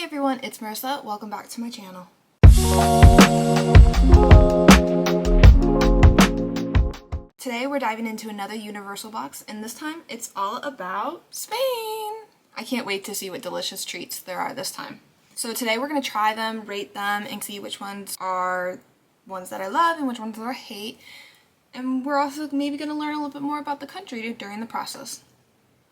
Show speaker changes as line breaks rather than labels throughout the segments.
everyone, it's Marissa. Welcome back to my channel. Today we're diving into another Universal box, and this time it's all about Spain. I can't wait to see what delicious treats there are this time. So today we're going to try them, rate them, and see which ones are ones that I love and which ones that I hate. And we're also maybe going to learn a little bit more about the country during the process.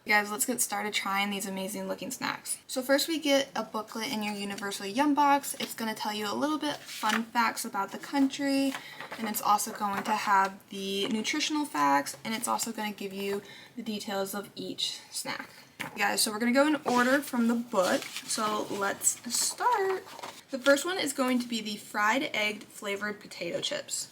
Guys, let's get started trying these amazing looking snacks. So first we get a booklet in your Universal Yum box. It's going to tell you a little bit fun facts about the country, and it's also going to have the nutritional facts, and it's also going to give you the details of each snack. Guys, so we're going to go in order from the book, so let's start. The first one is going to be the fried egg flavored potato chips.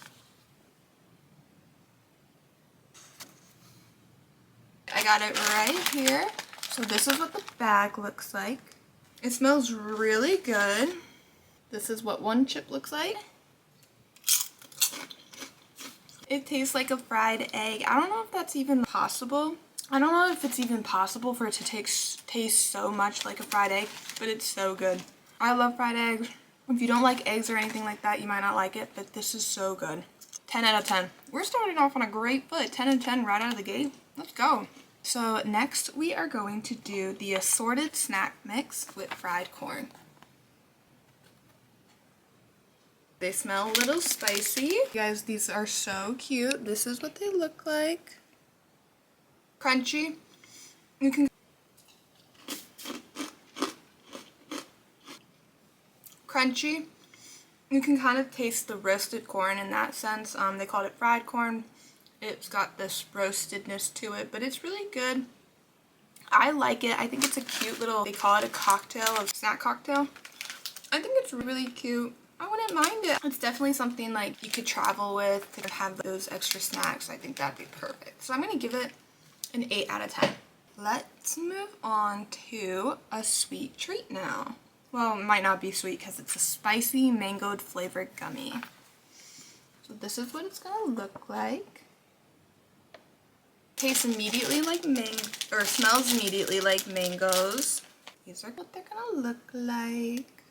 I got it right here. So this is what the bag looks like. It smells really good. This is what one chip looks like. It tastes like a fried egg. I don't know if that's even possible. I don't know if it's even possible for it to taste so much like a fried egg, but it's so good. I love fried eggs. If you don't like eggs or anything like that, you might not like it, but this is so good. 10 out of 10. We're starting off on a great foot. 10 out of 10 right out of the gate. Let's go. So next we are going to do the assorted snack mix with fried corn. They smell a little spicy. Guys, these are so cute. This is what they look like. Crunchy. You can kind of taste the roasted corn in that sense. They called it fried corn. It's got this roastedness to it, but it's really good. I like it. I think it's a cute little, they call it a cocktail, a snack cocktail. I think it's really cute. I wouldn't mind it. It's definitely something like you could travel with to have those extra snacks. I think that'd be perfect. So I'm going to give it an 8 out of 10. Let's move on to a sweet treat now. Well, it might not be sweet because it's a spicy mangoed flavored gummy. So this is what it's going to look like. Tastes immediately like smells immediately like mangoes. These are what they're gonna look like.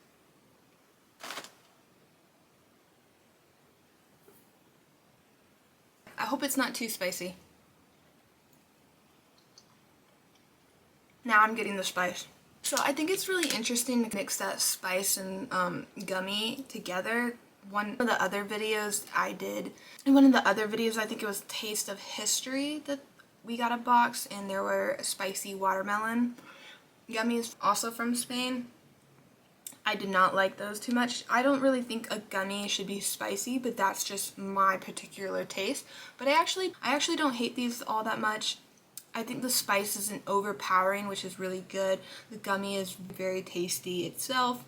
I hope it's not too spicy. Now I'm getting the spice. So I think it's really interesting to mix that spice and gummy together. One of the other videos I did, I think it was Taste of History, that we got a box, and there were spicy watermelon gummies also from Spain. I did not like those too much. I don't really think a gummy should be spicy, but that's just my particular taste. But I actually don't hate these all that much. I think the spice isn't overpowering, which is really good. The gummy is very tasty itself.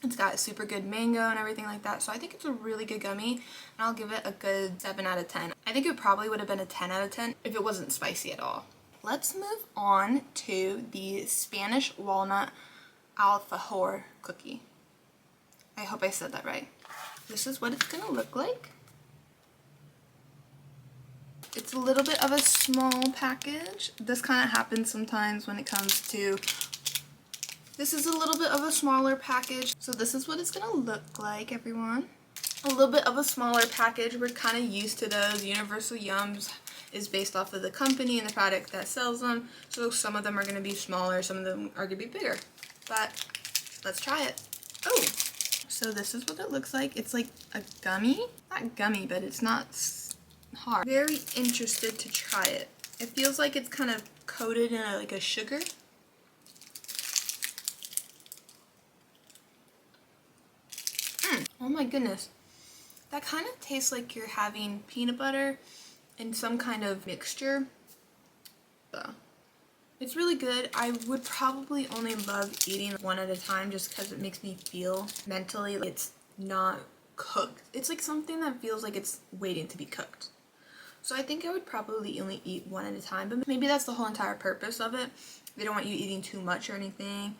It's got super good mango and everything like that, so I think it's a really good gummy, and I'll give it a good 7 out of 10. I think it probably would have been a 10 out of 10 if it wasn't spicy at all. Let's move on to the Spanish walnut alfajor cookie. I hope I said that right. This is what it's gonna look like. It's a little bit of a small package. This kind of happens sometimes when it comes to this is a little bit of a smaller package. So this is what it's going to look like, everyone. A little bit of a smaller package. We're kind of used to those. Universal Yums is based off of the company and the product that sells them. So some of them are going to be smaller, some of them are going to be bigger. But let's try it. Oh, so this is what it looks like. It's like a gummy. Not gummy, but it's not hard. Very interested to try it. It feels like it's kind of coated in like a sugar. Oh my goodness, that kind of tastes like you're having peanut butter and some kind of mixture. So, it's really good. I would probably only love eating one at a time just because it makes me feel mentally like it's not cooked. It's like something that feels like it's waiting to be cooked. So I think I would probably only eat one at a time, but maybe that's the whole entire purpose of it. They don't want you eating too much or anything.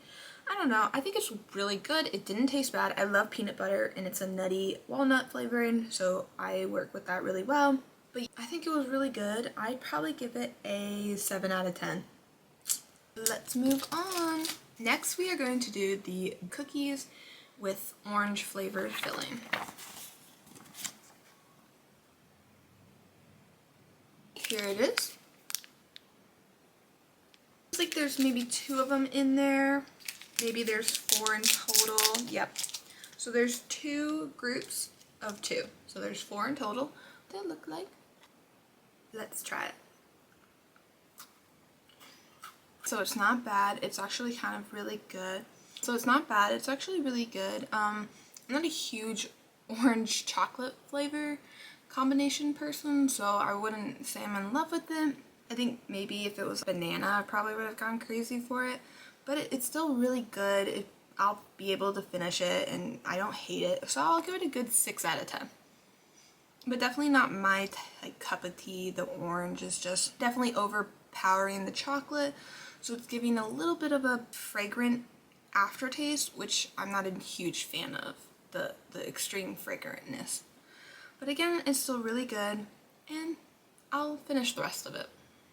I don't know. I think it's really good. It didn't taste bad. I love peanut butter, and it's a nutty walnut flavoring, so I work with that really well. But I think it was really good. I'd probably give it a 7 out of 10. Let's move on. Next, we are going to do the cookies with orange flavored filling. Here it is. Looks like there's maybe 2 of them in there. Maybe there's 4 in total. Yep. So there's 2 groups of 2. So there's 4 in total. What do they look like? Let's try it. So it's not bad. It's actually kind of really good. So it's not bad. It's actually really good. I'm not a huge orange chocolate flavor combination person, so I wouldn't say I'm in love with it. I think maybe if it was banana, I probably would have gone crazy for it. But it's still really good. I'll be able to finish it, and I don't hate it. So I'll give it a good 6 out of 10. But definitely not my cup of tea. The orange is just definitely overpowering the chocolate. So it's giving a little bit of a fragrant aftertaste, which I'm not a huge fan of, the extreme fragrantness. But again, it's still really good, and I'll finish the rest of it.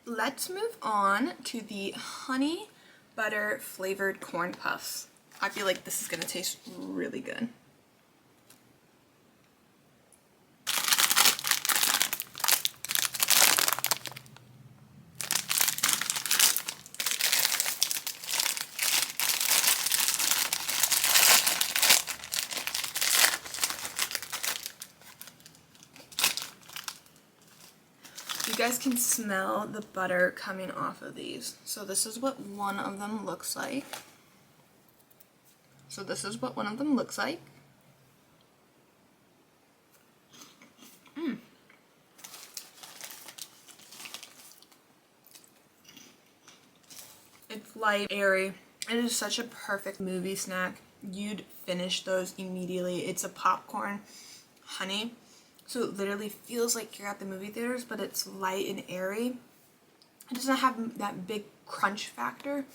Let's move on to the honey butter flavored corn puffs. I feel like this is going to taste really good. You guys can smell the butter coming off of these. So this is what one of them looks like. It's light, airy. It is such a perfect movie snack. You'd finish those immediately. It's a popcorn honey. So it literally feels like you're at the movie theaters, but it's light and airy. It doesn't have that big crunch factor,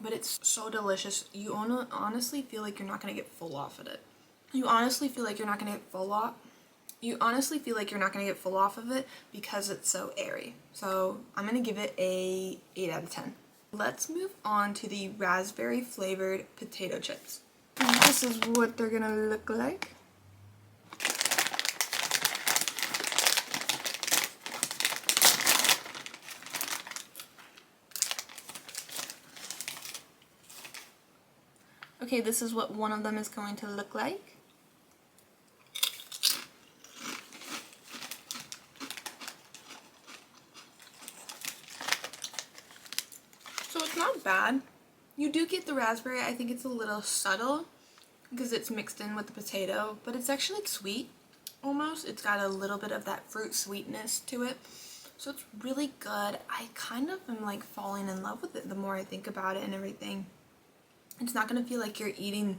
but it's so delicious. You honestly feel like you're not going to get full off of it. You honestly feel like you're not going to get full off of it because it's so airy. So I'm going to give it a 8 out of 10. Let's move on to the raspberry flavored potato chips. And this is what they're going to look like. Okay, this is what one of them is going to look like. So it's not bad. You do get the raspberry. I think it's a little subtle because it's mixed in with the potato, but it's actually sweet almost. It's got a little bit of that fruit sweetness to it. So it's really good. I kind of am like falling in love with it the more I think about it and everything. It's not going to feel like you're eating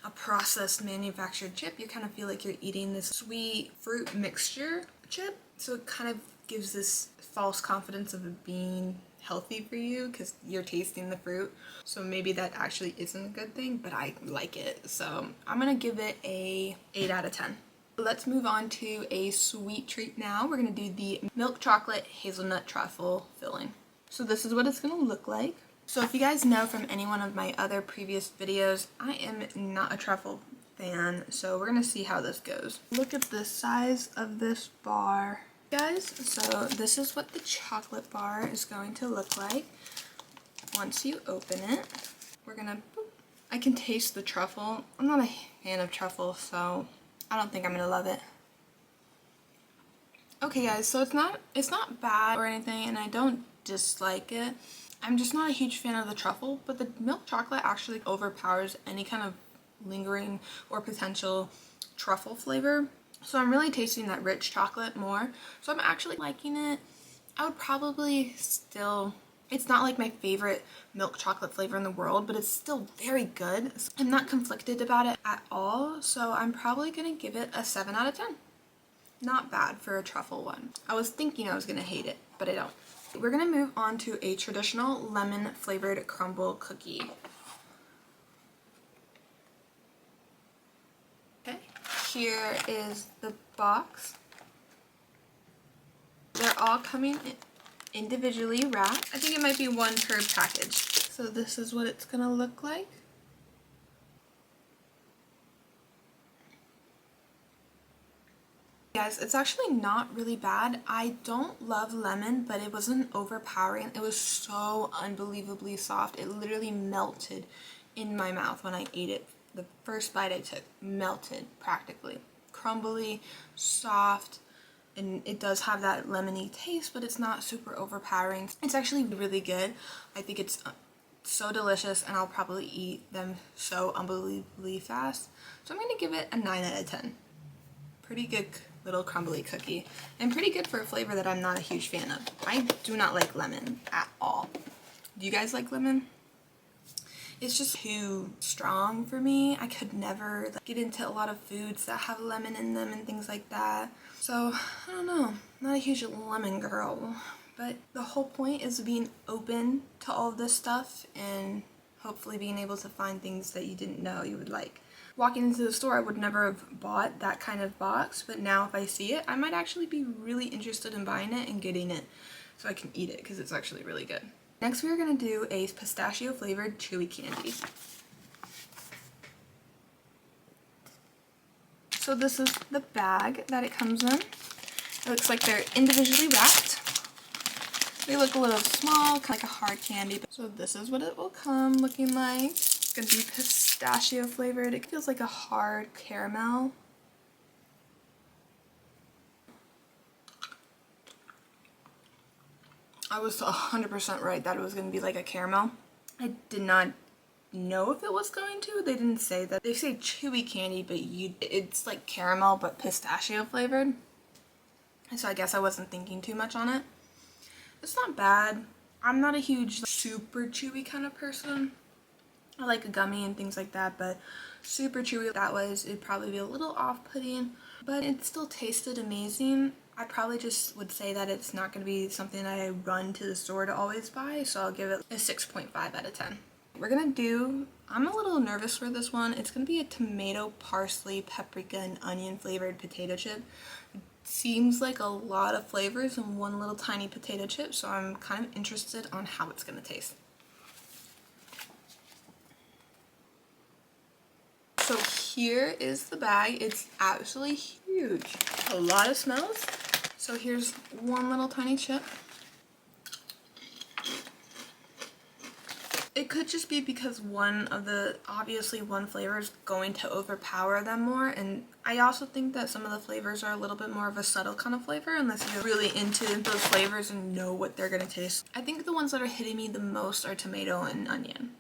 a processed manufactured chip. You kind of feel like you're eating this sweet fruit mixture chip. So it kind of gives this false confidence of it being healthy for you because you're tasting the fruit. So maybe that actually isn't a good thing, but I like it. So I'm going to give it a 8 out of 10. Let's move on to a sweet treat now. We're going to do the milk chocolate hazelnut truffle filling. So this is what it's going to look like. So if you guys know from any one of my other previous videos, I am not a truffle fan, so we're going to see how this goes. Look at the size of this bar, guys. So this is what the chocolate bar is going to look like once you open it. We're going to, I can taste the truffle. I'm not a fan of truffle, so I don't think I'm going to love it. Okay guys, so it's not bad or anything, and I don't dislike it. I'm just not a huge fan of the truffle, but the milk chocolate actually overpowers any kind of lingering or potential truffle flavor. So I'm really tasting that rich chocolate more. So I'm actually liking it. I would probably still, it's not like my favorite milk chocolate flavor in the world, but it's still very good. I'm not conflicted about it at all. So I'm probably going to give it a 7 out of 10. Not bad for a truffle one. I was thinking I was going to hate it, but I don't. We're going to move on to a traditional lemon flavored crumble cookie. Okay, here is the box. They're all coming individually wrapped. I think it might be one per package. So this is what it's gonna look like. Guys, it's actually not really bad. I don't love lemon, but it wasn't overpowering. It was so unbelievably soft. It literally melted in my mouth when I ate it. The first bite I took melted practically. Crumbly, soft, and it does have that lemony taste, but it's not super overpowering. It's actually really good. I think it's so delicious, and I'll probably eat them so unbelievably fast. So I'm gonna give it a 9 out of 10. Pretty good little crumbly cookie, and pretty good for a flavor that I'm not a huge fan of. I do not like lemon at all. Do you guys like lemon? It's just too strong for me. I could never get into a lot of foods that have lemon in them and things like that. So, I don't know. Not a huge lemon girl. But the whole point is being open to all of this stuff and hopefully being able to find things that you didn't know you would like. Walking into the store, I would never have bought that kind of box, but now if I see it, I might actually be really interested in buying it and getting it so I can eat it because it's actually really good. Next, we're going to do a pistachio flavored chewy candy. So this is the bag that it comes in. It looks like they're individually wrapped. They look a little small, kind of like a hard candy. So this is what it will come looking like. It's going to be pistachio flavored. It feels like a hard caramel. I was 100% right that it was going to be like a caramel. I did not know if it was going to. They didn't say that. They say chewy candy, but it's like caramel but pistachio flavored. So I guess I wasn't thinking too much on it. It's not bad. I'm not a huge super chewy kind of person. I like a gummy and things like that, but super chewy it'd probably be a little off-putting, but it still tasted amazing. I probably just would say that it's not going to be something that I run to the store to always buy, so I'll give it a 6.5 out of 10. We're going to do, I'm a little nervous for this one. It's going to be a tomato, parsley, paprika, and onion flavored potato chip. Seems like a lot of flavors in one little tiny potato chip, so I'm kind of interested on how it's going to taste. So here is the bag. It's absolutely huge. A lot of smells. So here's one little tiny chip. It could just be because obviously one flavor is going to overpower them more, and I also think that some of the flavors are a little bit more of a subtle kind of flavor unless you're really into those flavors and know what they're going to taste. I think the ones that are hitting me the most are tomato and onion.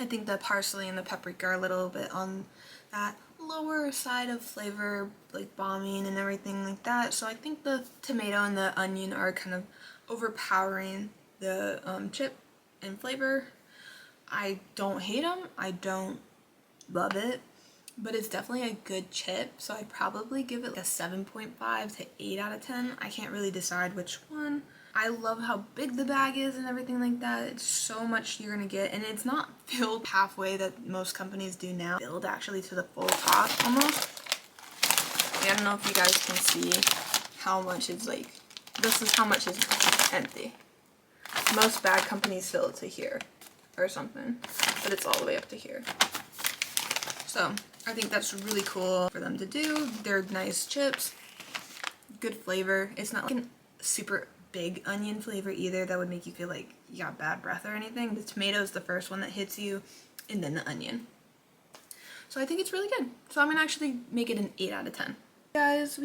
I think the parsley and the paprika are a little bit on that lower side of flavor, like bombing and everything like that. So I think the tomato and the onion are kind of overpowering the chip and flavor. I don't hate them. I don't love it, but it's definitely a good chip. So I'd probably give it like a 7.5 to 8 out of 10. I can't really decide which one. I love how big the bag is and everything like that. It's so much you're gonna get, and it's not filled halfway that most companies do now. Filled actually to the full top almost. I don't know if you guys can see how much is like, this is how much is empty. Most bag companies fill it to here or something, but it's all the way up to here. So I think that's really cool for them to do. They're nice chips, good flavor. It's not like a super big onion flavor either that would make you feel like you got bad breath or anything. The tomato is the first one that hits you, and then the onion. So I think it's really good. So I'm gonna actually make it an 8 out of 10. Guys,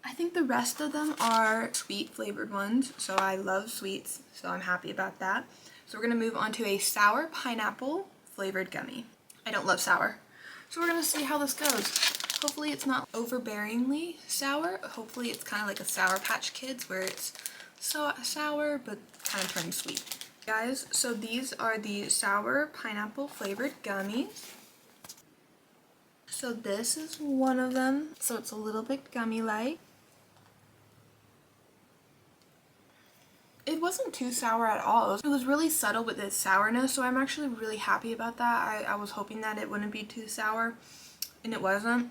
I think the rest of them are sweet flavored ones, so I love sweets, so I'm happy about that. So we're gonna move on to a sour pineapple flavored gummy. I don't love sour, so we're gonna see how this goes. Hopefully it's not overbearingly sour. Hopefully it's kind of like a Sour Patch Kids where it's so sour but kind of turns sweet. Guys, so these are the sour pineapple flavored gummies. So this is one of them. So it's a little bit gummy-like. It wasn't too sour at all. It was really subtle with its sourness, so I'm actually really happy about that. I was hoping that it wouldn't be too sour, and it wasn't.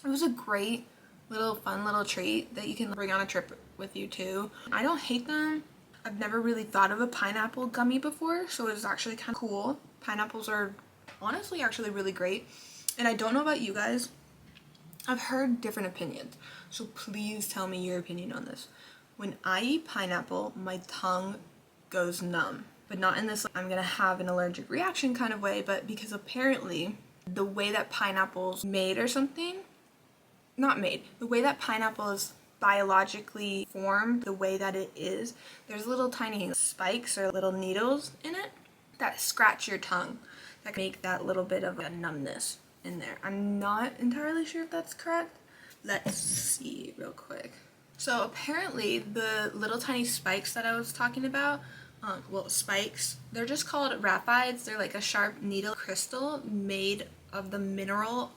It was a great fun little treat that you can bring on a trip with you too. I don't hate them. I've never really thought of a pineapple gummy before, so it was actually kind of cool. Pineapples are honestly actually really great. And I don't know about you guys, I've heard different opinions, so please tell me your opinion on this. When I eat pineapple, my tongue goes numb, but not in this I'm gonna have an allergic reaction kind of way, but because apparently the way that pineapple's made or something, not made, the way that pineapple is biologically formed, the way that it is, there's little tiny spikes or little needles in it that scratch your tongue that can make that little bit of a numbness in there. I'm not entirely sure if that's correct. Let's see real quick. So apparently the little tiny spikes that I was talking about, well, spikes, they're just called raphides. They're like a sharp needle crystal made of the mineral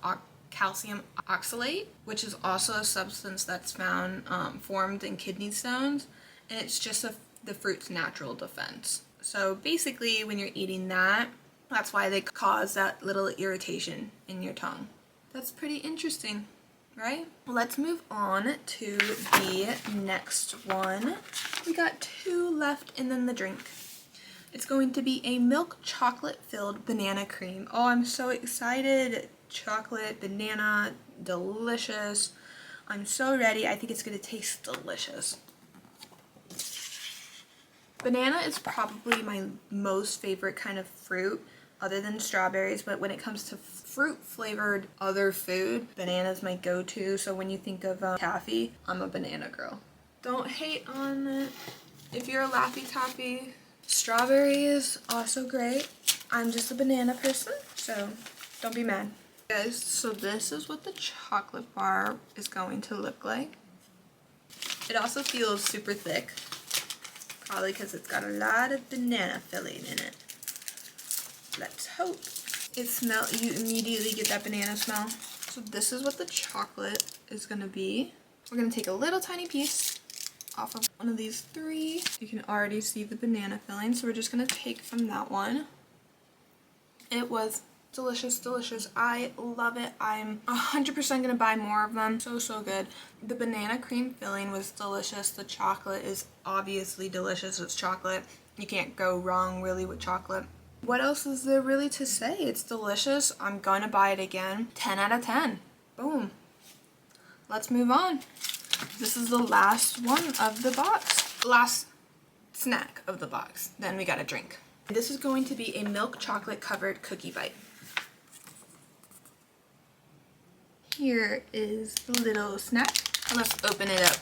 calcium oxalate, which is also a substance that's found formed in kidney stones, and it's just the fruit's natural defense. So basically when you're eating that, that's why they cause that little irritation in your tongue. That's pretty interesting, right? Let's move on to the next one. We got 2 left and then the drink. It's going to be a milk chocolate filled banana cream. Oh, I'm so excited. Chocolate, banana, delicious. I'm so ready. I think it's going to taste delicious. Banana is probably my most favorite kind of fruit other than strawberries, but when it comes to fruit flavored other food, banana is my go-to. So when you think of taffy, I'm a banana girl. Don't hate on it if you're a Laffy Taffy. Strawberry is also great. I'm just a banana person, so don't be mad. Guys, so this is what the chocolate bar is going to look like. It also feels super thick, probably because it's got a lot of banana filling in it. Let's hope. You immediately get that banana smell. So this is what the chocolate is gonna be. We're gonna take a little tiny piece off of one of these 3. You can already see the banana filling, so we're just gonna take from that one. It was delicious, delicious. I love it. I'm 100% gonna buy more of them. So, so good. The banana cream filling was delicious. The chocolate is obviously delicious. It's chocolate. You can't go wrong really with chocolate. What else is there really to say? It's delicious. I'm gonna buy it again. 10 out of 10. Boom. Let's move on. This is the last one of the box. Last snack of the box. Then we got a drink. This is going to be a milk chocolate covered cookie bite. Here is the little snack. Let's open it up.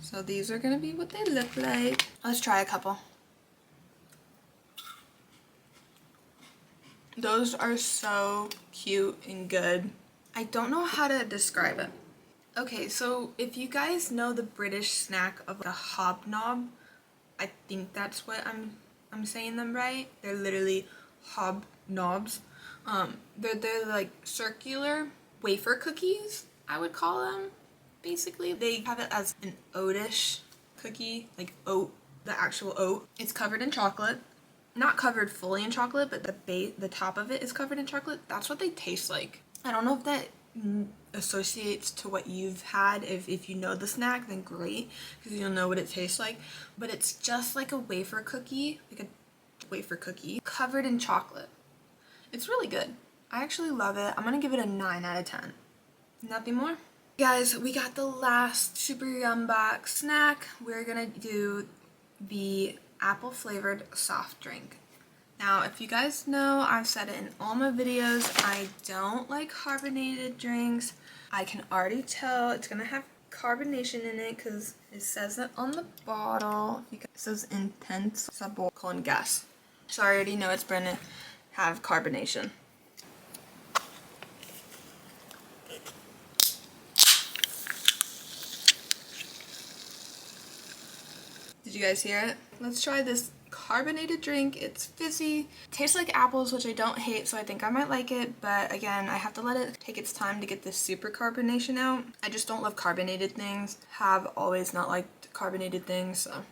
So these are gonna be what they look like. Let's try a couple. Those are so cute and good. I don't know how to describe it. Okay, so if you guys know the British snack of a hobnob, I think that's what I'm saying them right. They're literally hobnobs. They're like circular wafer cookies, I would call them. Basically, they have it as an oatish cookie, like oat, the actual oat. It's covered in chocolate. Not covered fully in chocolate, but the top of it is covered in chocolate. That's what they taste like. I don't know if that associates to what you've had. If you know the snack, then great, because you'll know what it tastes like. But it's just like a wafer cookie, covered in chocolate. It's really good. I actually love it. I'm gonna give it a 9 out of 10. Nothing more. Guys, we got the last super yum box snack. We're gonna do the apple flavored soft drink. Now, if you guys know, I've said it in all my videos, I don't like carbonated drinks. I can already tell it's gonna have carbonation in it because it says it on the bottle. It says intense sabor con gas. So I already know it's gonna have carbonation. Did you guys hear it? Let's try this carbonated drink. It's fizzy. Tastes like apples, which I don't hate, so I think I might like it. But again, I have to let it take its time to get this super carbonation out. I just don't love carbonated things. Have always not liked carbonated things, so.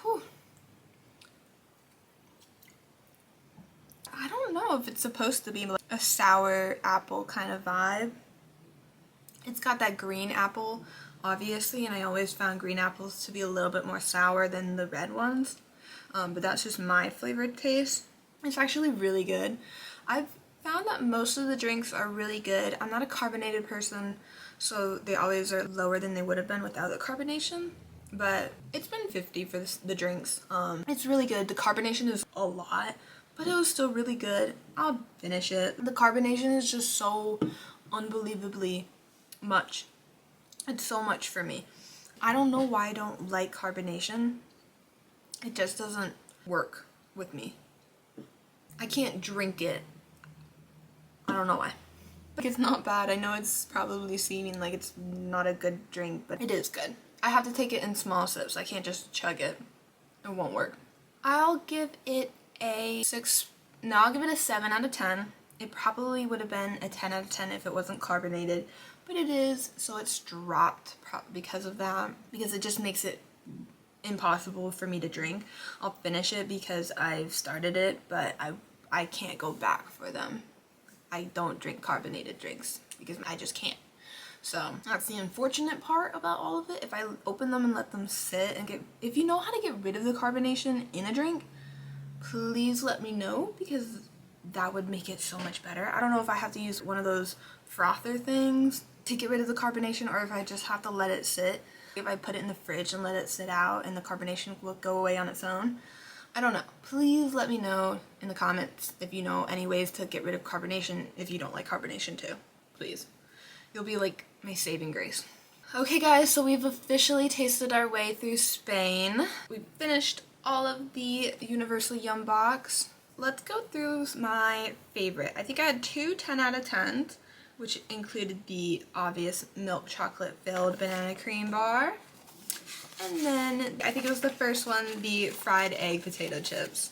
Whew. I don't know if it's supposed to be like a sour apple kind of vibe. It's got that green apple obviously, and I always found green apples to be a little bit more sour than the red ones. But that's just my flavored taste. It's actually really good. I've found that most of the drinks are really good. I'm not a carbonated person, so they always are lower than they would have been without the carbonation. But it's been 50 for the drinks. It's really good. The carbonation is a lot, but it was still really good. I'll finish it. The carbonation is just so unbelievably much. It's so much for me. I don't know why I don't like carbonation. It just doesn't work with me. I can't drink it. I don't know why. Like, it's not bad. I know it's probably seeming like it's not a good drink, but it is good. I have to take it in small sips. I can't just chug it. It won't work. I'll give it a 6. No, I'll give it a 7 out of 10. It probably would have been a 10 out of 10 if it wasn't carbonated, but it is, so it's dropped because of that, because it just makes it impossible for me to drink. I'll finish it because I've started it, but I can't go back for them. I don't drink carbonated drinks because I just can't. So that's the unfortunate part about all of it. If I open them and let them sit and if you know how to get rid of the carbonation in a drink, please let me know, because that would make it so much better. I don't know if I have to use one of those frother things to get rid of the carbonation, or if I just have to let it sit. If I put it in the fridge and let it sit out and the carbonation will go away on its own. I don't know. Please let me know in the comments if you know any ways to get rid of carbonation if you don't like carbonation too. Please. You'll be like my saving grace. Okay guys, so we've officially tasted our way through Spain. We've finished all of the Universal Yum box. Let's go through my favorite. I think I had 2 10 out of 10s, which included the obvious milk chocolate filled banana cream bar. And then I think it was the first one, the fried egg potato chips.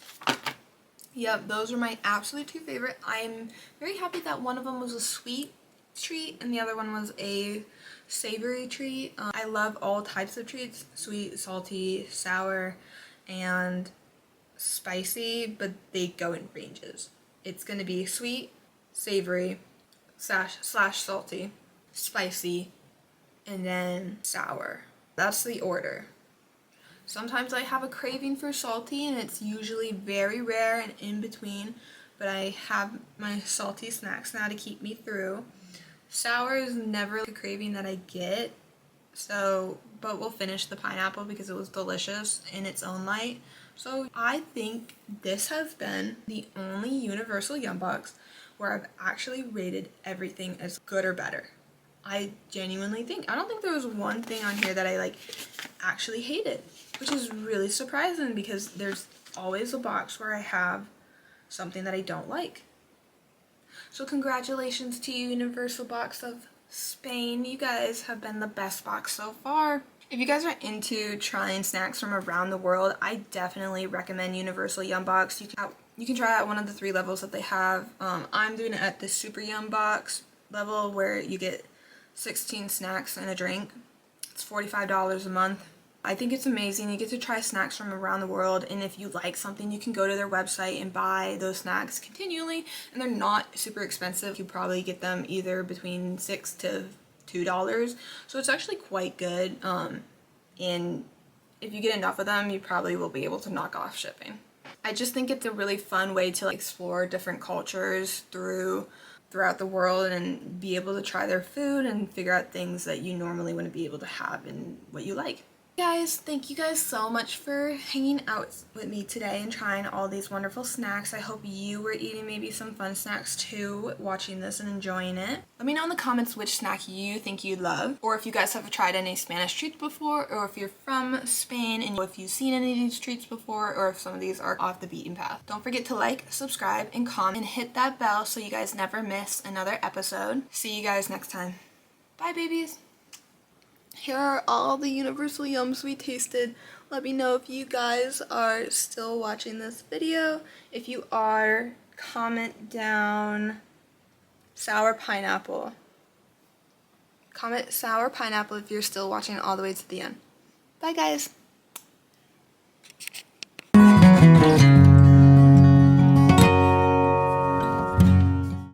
Yep, those were my absolute 2 favorite. I'm very happy that one of them was a sweet treat and the other one was a savory treat. I love all types of treats, sweet, salty, sour, and spicy, but they go in ranges. It's gonna be sweet, savory, slash salty, spicy, and then sour. That's the order. Sometimes I have a craving for salty, and it's usually very rare and in between, but I have my salty snacks now to keep me through. Sour is never a craving that I get, but we'll finish the pineapple because it was delicious in its own light. So I think this has been the only Universal Yum box where I've actually rated everything as good or better. I genuinely think. I don't think there was one thing on here that I actually hated, which is really surprising because there's always a box where I have something that I don't like. So congratulations to you, Universal Box of Spain. You guys have been the best box so far. If you guys are into trying snacks from around the world, I definitely recommend Universal Yum Box. You can try out one of the 3 levels that they have. I'm doing it at the Super Yum Box level where you get 16 snacks and a drink. It's $45 a month. I think it's amazing. You get to try snacks from around the world, and if you like something, you can go to their website and buy those snacks continually, and they're not super expensive. You probably get them either between $6 to $2, so it's actually quite good, and if you get enough of them, you probably will be able to knock off shipping. I just think it's a really fun way to explore different cultures throughout the world and be able to try their food and figure out things that you normally wouldn't be able to have in what you like. Guys, thank you guys so much for hanging out with me today and trying all these wonderful snacks. I hope you were eating maybe some fun snacks too, watching this and enjoying it. Let me know in the comments which snack you think you love, or if you guys have tried any Spanish treats before, or if you're from Spain and if you've seen any of these treats before, or if some of these are off the beaten path. Don't forget to like, subscribe, and comment, and hit that bell so you guys never miss another episode. See you guys next time. Bye, babies. Here are all the Universal Yums we tasted. Let me know if you guys are still watching this video. If you are, comment down sour pineapple. Comment sour pineapple if you're still watching all the way to the end. Bye guys.